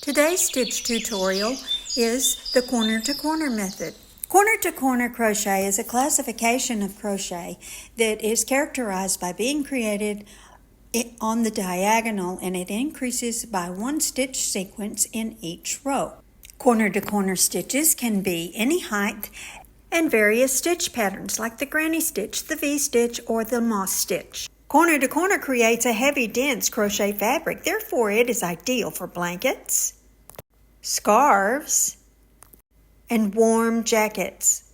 Today's stitch tutorial is the corner to corner method. Corner to corner crochet is a classification of crochet that is characterized by being created on the diagonal, and it increases by one stitch sequence in each row. Corner to corner stitches can be any height and various stitch patterns like the granny stitch, the V-stitch, or the moss stitch. Corner to corner creates a heavy, dense crochet fabric, therefore it is ideal for blankets, scarves, and warm jackets.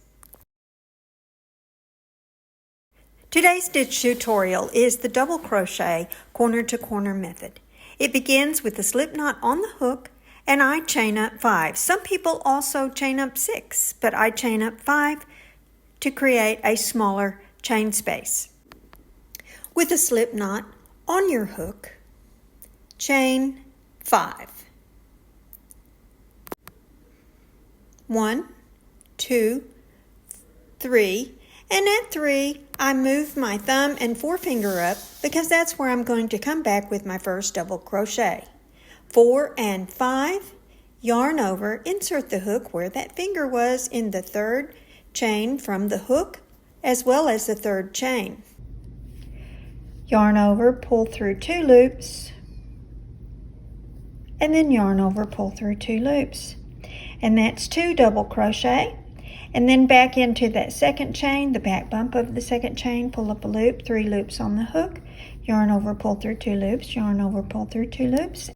Today's stitch tutorial is the double crochet corner to corner method. It begins with the slip knot on the hook, and I chain up 5. Some people also chain up 6, but I chain up 5 to create a smaller chain space. With a slip knot on your hook, chain 5. 1, 2, 3, and at 3 I move my thumb and forefinger up because that's where I'm going to come back with my first double crochet. 4 and 5, yarn over, insert the hook where that finger was in the third chain from the hook as well as the third chain. Yarn over, pull through 2 loops, and then yarn over, pull through 2 loops. And that's 2 double crochet, and then back into that second chain, the back bump of the second chain, pull up a loop, 3 loops on the hook, yarn over, pull through 2 loops, yarn over, pull through 2 loops,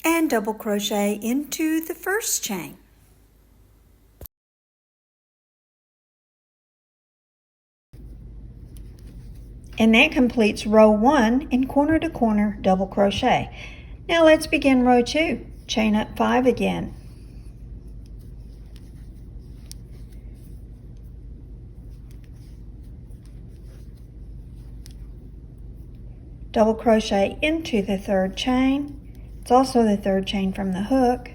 and double crochet into the first chain. And that completes row 1 in corner to corner double crochet. Now let's begin row 2. Chain up 5 again. Double crochet into the third chain. It's also the third chain from the hook.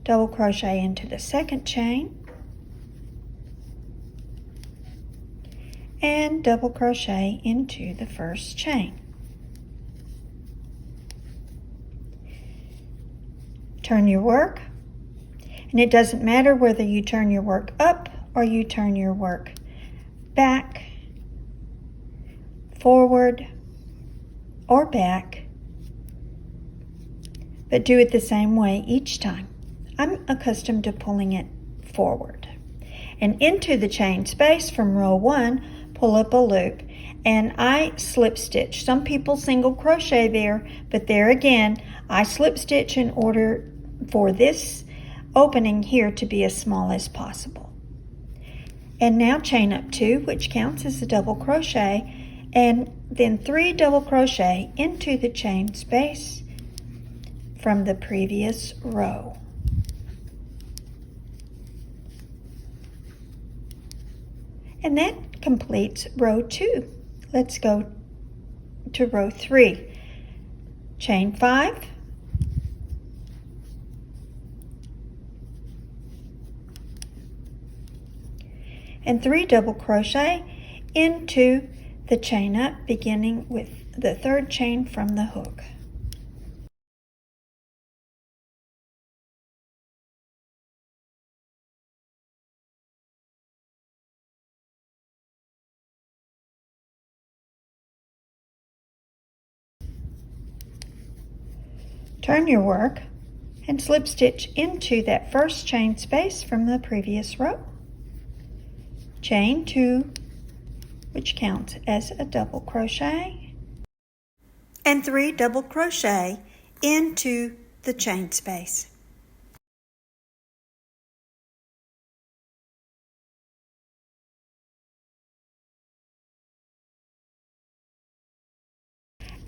Double crochet into the second chain. And double crochet into the first chain. Turn your work, and it doesn't matter whether you turn your work up or you turn your work back, forward, or back, but do it the same way each time. I'm accustomed to pulling it forward. And into the chain space from row 1, pull up a loop, and I slip stitch. Some people single crochet there, but there again, I slip stitch in order for this opening here to be as small as possible. And now chain up 2, which counts as a double crochet, and then 3 double crochet into the chain space from the previous row. And that completes row 2. Let's go to row 3. Chain 5. And 3 double crochet into the chain up, beginning with the third chain from the hook. Turn your work and slip stitch into that first chain space from the previous row. Chain 2, which counts as a double crochet, and 3 double crochet into the chain space.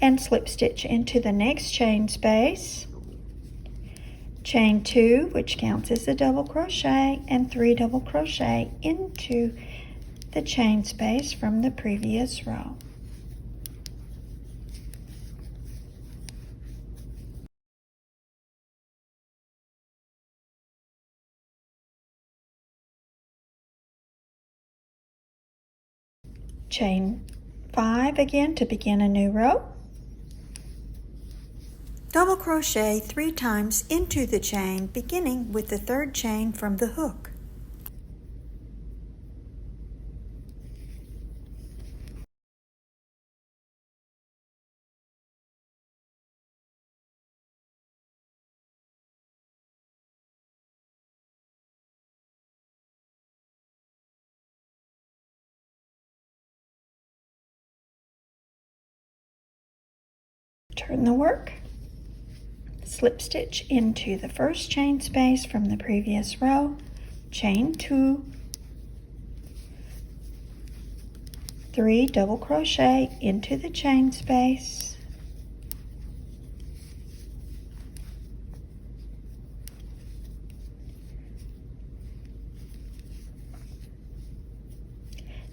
And slip stitch into the next chain space. Chain 2, which counts as a double crochet, and 3 double crochet into the chain space from the previous row. Chain 5 again to begin a new row. Double crochet 3 times into the chain, beginning with the 3rd chain from the hook. Turn the work, slip stitch into the 1st chain space from the previous row, chain 2, 3 double crochet into the chain space,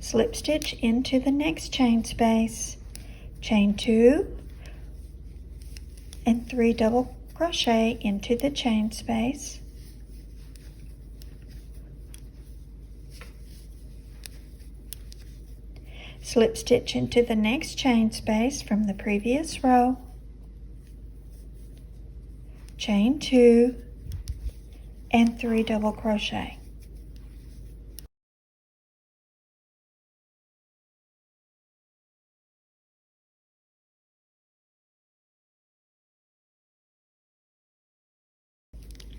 slip stitch into the next chain space, chain 2, and 3 double crochet into the chain space, slip stitch into the next chain space from the previous row, chain 2, and 3 double crochet.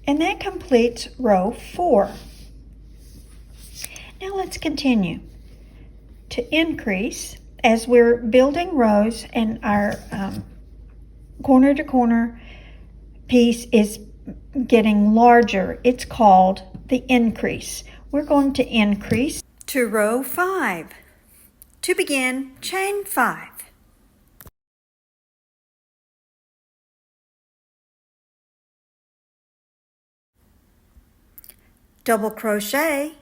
And that completes row 4. Now let's continue to increase as we're building rows and our corner to corner piece is getting larger. It's called the increase. We're going to increase to row 5. To begin, chain 5. Double crochet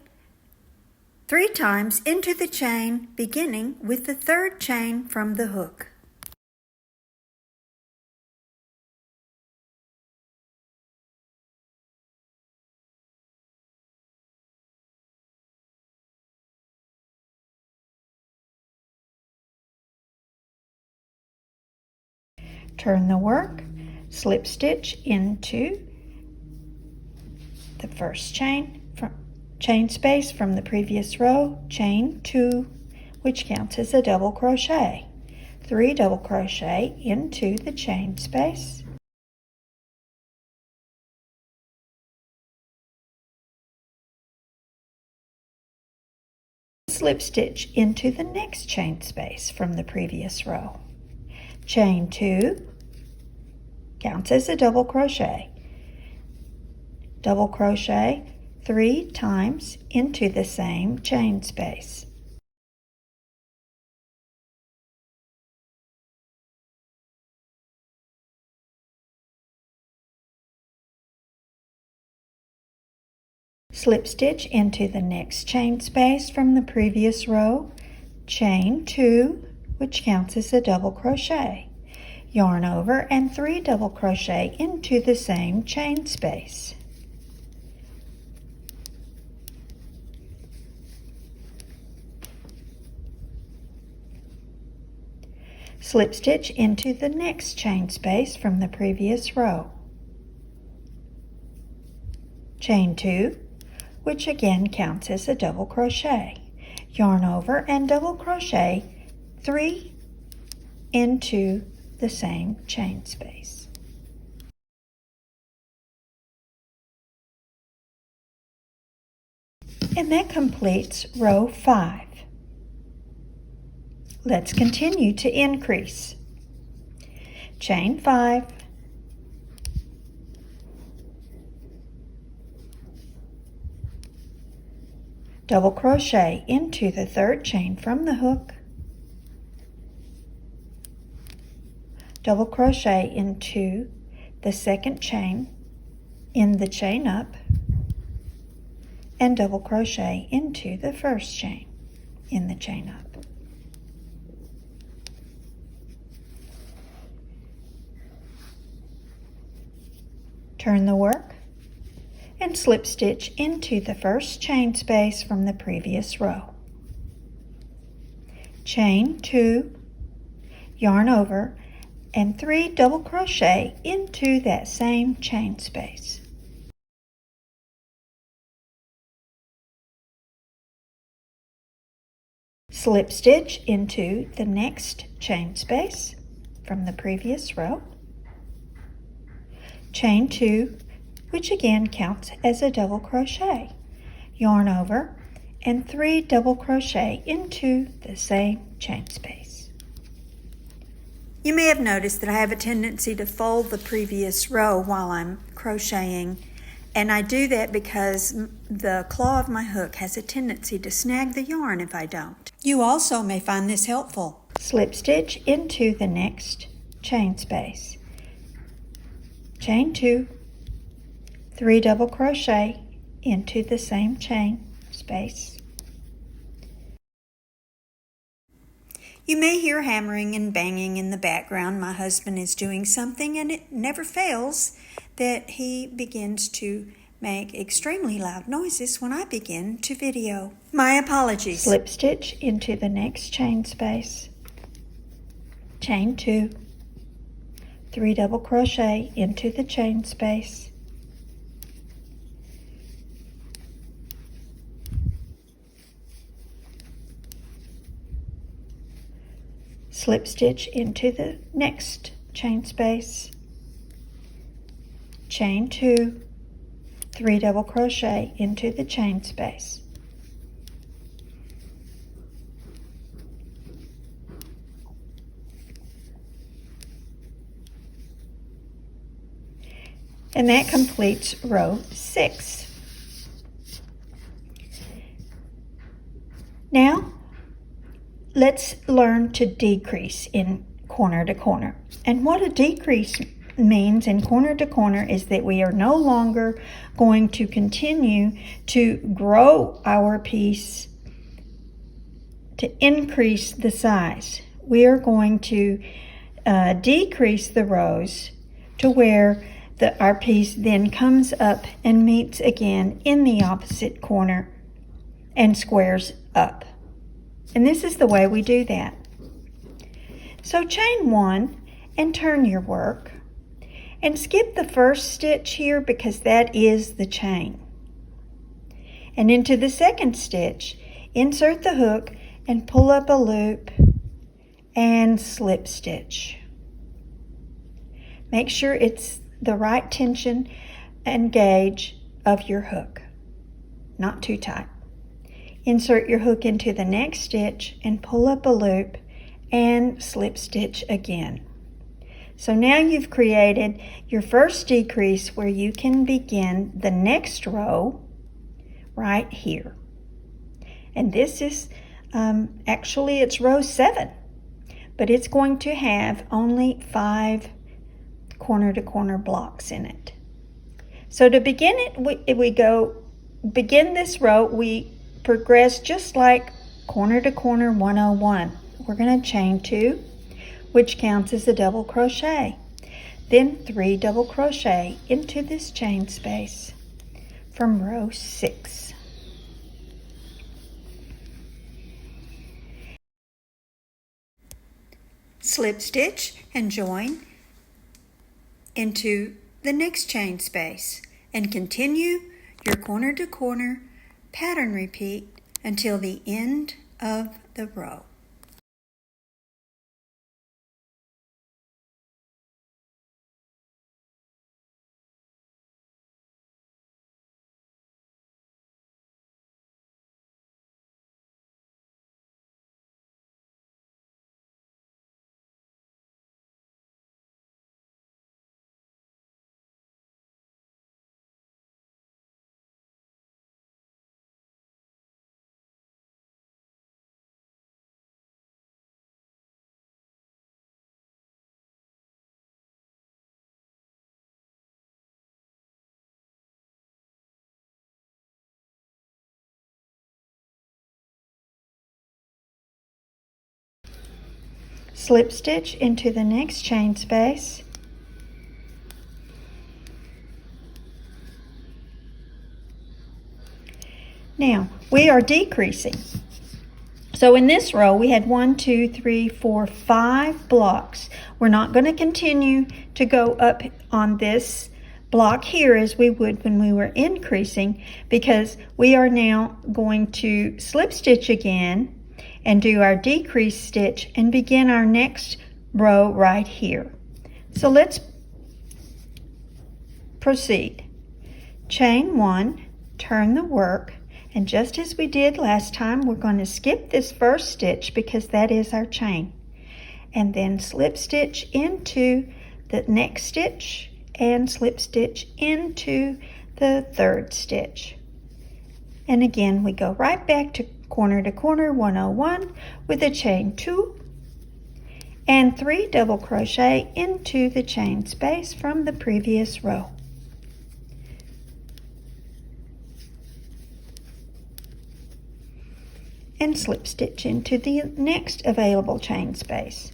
3 times into the chain, beginning with the 3rd chain from the hook. Turn the work, slip stitch into the 1st chain space from the previous row, chain 2, which counts as a double crochet, 3 double crochet into the chain space, slip stitch into the next chain space from the previous row, chain 2, counts as a double crochet, double crochet 3 times into the same chain space, slip stitch into the next chain space from the previous row, chain 2, which counts as a double crochet, yarn over and 3 double crochet into the same chain space, slip stitch into the next chain space from the previous row, chain 2, which again counts as a double crochet, yarn over and double crochet 3 into the same chain space. And that completes row 5. Let's continue to increase. Chain 5, double crochet into the 3rd chain from the hook, double crochet into the 2nd chain in the chain up, and double crochet into the 1st chain in the chain up. Turn the work and slip stitch into the 1st chain space from the previous row. Chain 2, yarn over and 3 double crochet into that same chain space. Slip stitch into the next chain space from the previous row. Chain 2, which again counts as a double crochet. Yarn over and 3 double crochet into the same chain space. You may have noticed that I have a tendency to fold the previous row while I'm crocheting, and I do that because the claw of my hook has a tendency to snag the yarn if I don't. You also may find this helpful. Slip stitch into the next chain space. Chain 2, 3 double crochet into the same chain space. You may hear hammering and banging in the background. My husband is doing something, and it never fails that he begins to make extremely loud noises when I begin to video. My apologies. Slip stitch into the next chain space. Chain 2, 3 double crochet into the chain space. Slip stitch into the next chain space. Chain 2, 3 double crochet into the chain space. And that completes row 6. Now, let's learn to decrease in corner to corner. And what a decrease means in corner to corner is that we are no longer going to continue to grow our piece to increase the size. We are going to decrease the rows to where our piece then comes up and meets again in the opposite corner and squares up. And this is the way we do that. So chain 1 and turn your work and skip the first stitch here because that is the chain. And into the second stitch, insert the hook and pull up a loop and slip stitch. Make sure it's the right tension and gauge of your hook, not too tight. Insert your hook into the next stitch and pull up a loop and slip stitch again. So now you've created your first decrease where you can begin the next row right here. And this is, actually it's row 7, but it's going to have only 5 corner to corner blocks in it. So to begin it, we begin this row, we progress just like corner to corner 101. We're going to chain 2, which counts as a double crochet. Then 3 double crochet into this chain space from row 6. Slip stitch and join into the next chain space and continue your corner to corner pattern repeat until the end of the row. Slip stitch into the next chain space. Now, we are decreasing. So in this row, we had 1, 2, 3, 4, 5 blocks. We're not going to continue to go up on this block here as we would when we were increasing, because we are now going to slip stitch again and do our decrease stitch and begin our next row right here. So let's proceed. Chain 1, turn the work, and just as we did last time, we're going to skip this first stitch because that is our chain, and then slip stitch into the next stitch and slip stitch into the third stitch. And again, we go right back to corner 101 with a chain 2 and 3 double crochet into the chain space from the previous row. And slip stitch into the next available chain space.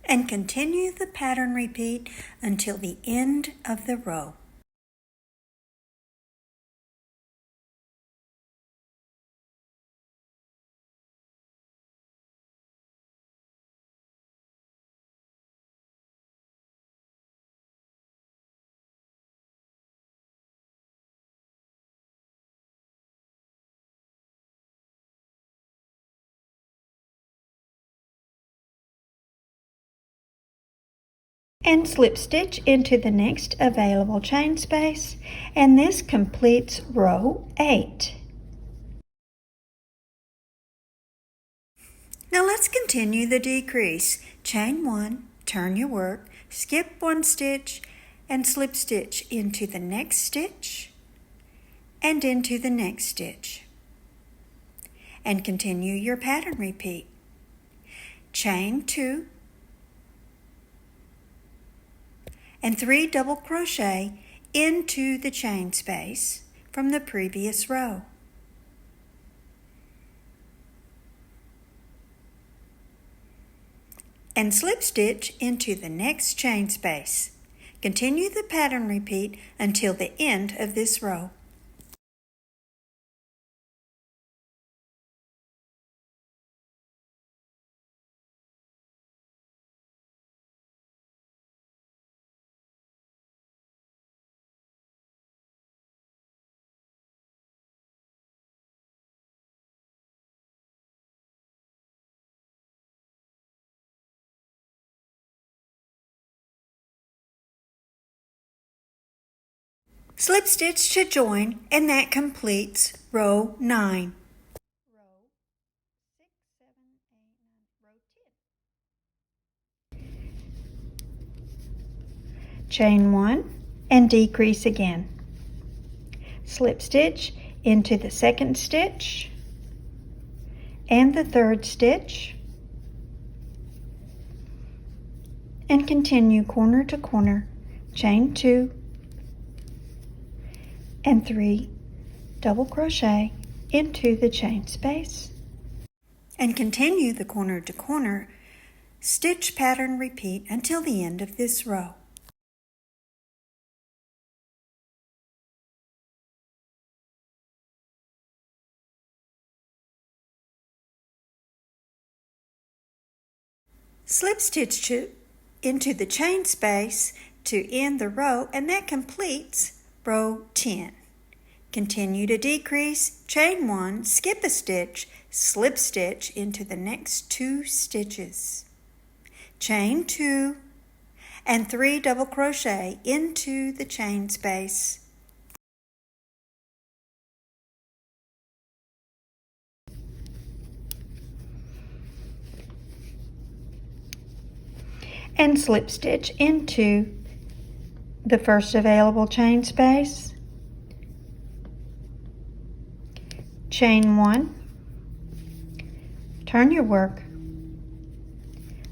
And continue the pattern repeat until the end of the row. And slip stitch into the next available chain space, and this completes row 8. Now let's continue the decrease. Chain 1, turn your work, skip 1 stitch, and slip stitch into the next stitch and into the next stitch. And continue your pattern repeat. Chain 2, and 3 double crochet into the chain space from the previous row. And slip stitch into the next chain space. Continue the pattern repeat until the end of this row. Slip stitch to join, and that completes row 9. Row 6, 7, 8, 9, row 10. Chain 1 and decrease again. Slip stitch into the second stitch and the third stitch, and continue corner to corner, chain 2 and 3 double crochet into the chain space, and continue the corner to corner stitch pattern repeat until the end of this row. Slip stitch into the chain space to end the row, and that completes row 10. Continue to decrease, chain 1, skip a stitch, slip stitch into the next 2 stitches. Chain 2 and 3 double crochet into the chain space. And slip stitch into the first available chain space, chain 1, turn your work,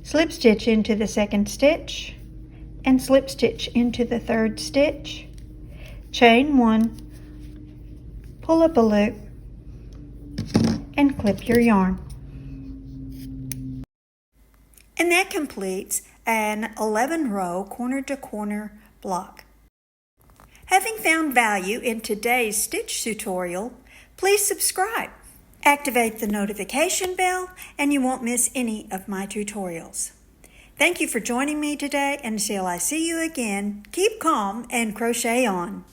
slip stitch into the second stitch and slip stitch into the third stitch, chain 1, pull up a loop and clip your yarn. And that completes an 11 row corner to corner block. Having found value in today's stitch tutorial, please subscribe Activate the notification bell and you won't miss any of my tutorials. Thank you for joining me today, and until I see you again, keep calm and crochet on.